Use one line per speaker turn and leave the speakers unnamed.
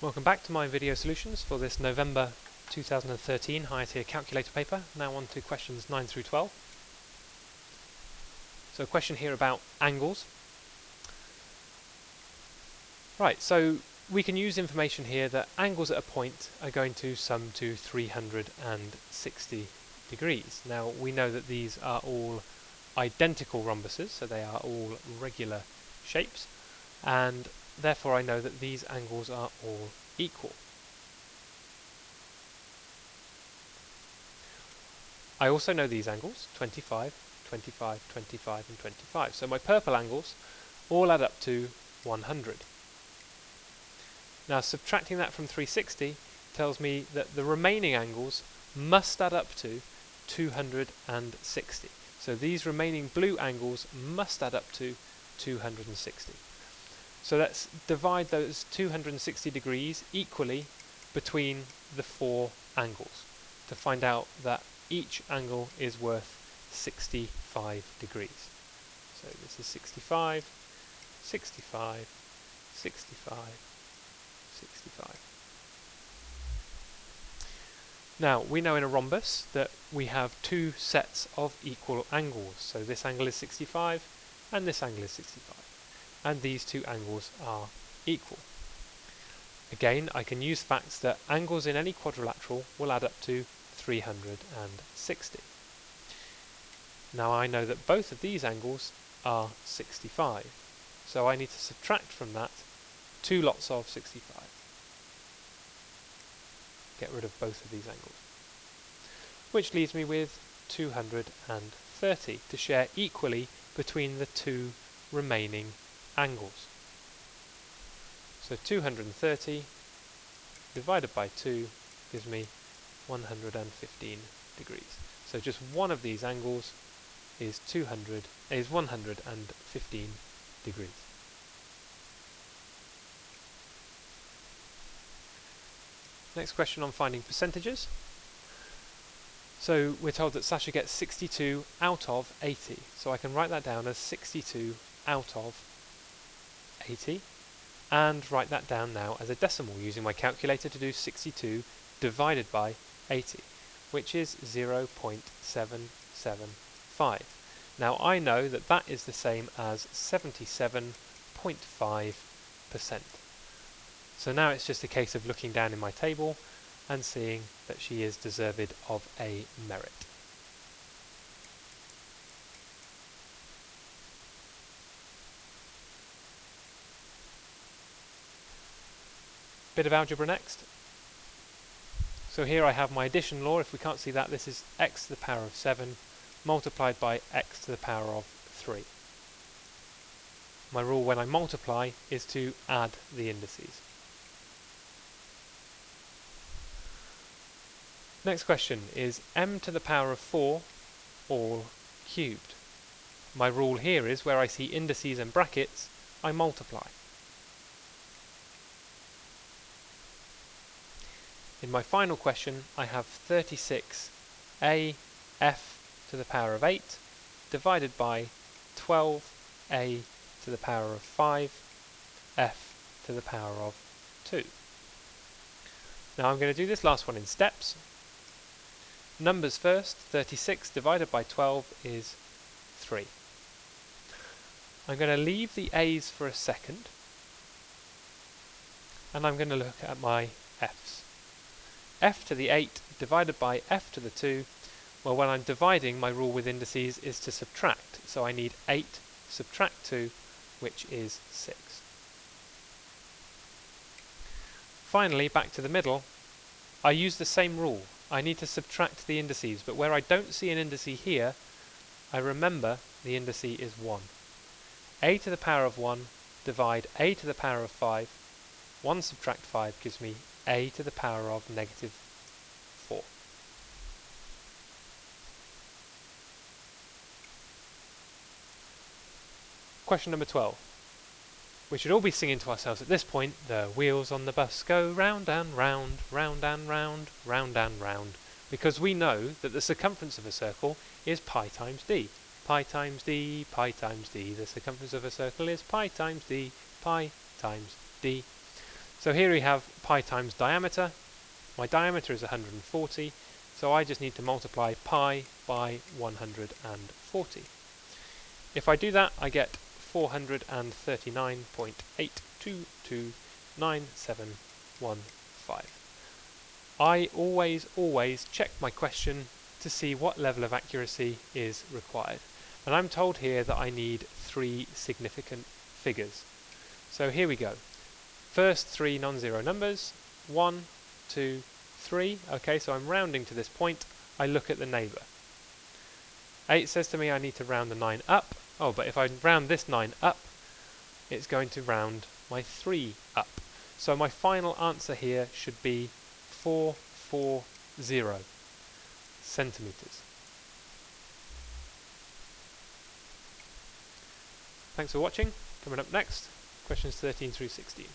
Welcome back to my video solutions for this November 2013 Higher Tier Calculator paper. Now on to questions 9 through 12. So a question here about angles. Right, so we can use information here that angles at a point are going to sum to 360 degrees. Now we know that these are all identical rhombuses, so they are all regular shapes, and therefore I know that these angles are all equal. I also know these angles, 25, 25, 25 and 25. So my purple angles all add up to 100. Now subtracting that from 360 tells me that the remaining angles must add up to 260. So these remaining blue angles must add up to 260. So let's divide those 260 degrees equally between the four angles to find out that each angle is worth 65 degrees. So this is 65, 65, 65, 65. Now we know in a rhombus that we have two sets of equal angles. So this angle is 65 and this angle is 65. And these two angles are equal. Again, I can use facts that angles in any quadrilateral will add up to 360. Now I know that both of these angles are 65, so I need to subtract from that two lots of 65. Get rid of both of these angles. Which leaves me with 230 to share equally between the two remaining angles. So 230 divided by 2 gives me 115 degrees. So just one of these angles is 115 degrees. Next question on finding percentages. So we're told that Sasha gets 62 out of 80. So I can write that down as 62 out of 80 and write that down now as a decimal using my calculator to do 62 divided by 80, which is 0.775. Now I know that that is the same as 77.5%. So now it's just a case of looking down in my table and seeing that she is deserved of a merit. Bit of algebra next. So here I have my addition law. If we can't see that, this is x to the power of 7 multiplied by x to the power of 3. My rule when I multiply is to add the indices. Next question is m to the power of 4 all cubed. My rule here is where I see indices and brackets, I multiply. In my final question, I have 36a f to the power of 8 divided by 12a to the power of 5 f to the power of 2. Now I'm going to do this last one in steps. Numbers first. 36 divided by 12 is 3. I'm going to leave the a's for a second and I'm going to look at my f's. F to the 8 divided by f to the 2, well, when I'm dividing, my rule with indices is to subtract, so I need 8 subtract 2, which is 6. Finally, back to the middle, I use the same rule. I need to subtract the indices, but where I don't see an indice here, I remember the indice is 1. A to the power of 1 divide a to the power of 5, 1 subtract 5 gives me a to the power of negative 4. Question number 12. We should all be singing to ourselves at this point, the wheels on the bus go round and round, round and round, round and round, because we know that the circumference of a circle is pi times d. Pi times d, pi times d. The circumference of a circle is pi times d, pi times d. So here we have pi times diameter. My diameter is 140, so I just need to multiply pi by 140. If I do that, I get 439.8229715. I always check my question to see what level of accuracy is required. And I'm told here that I need 3 significant figures. So here we go. First 3 non-zero numbers, 1, 2, 3. Okay, so I'm rounding to this point. I look at the neighbour. 8 says to me I need to round the 9 up. Oh, but if I round this 9 up, it's going to round my 3 up. So my final answer here should be 440 centimetres. Thanks for watching. Coming up next, questions 13 through 16.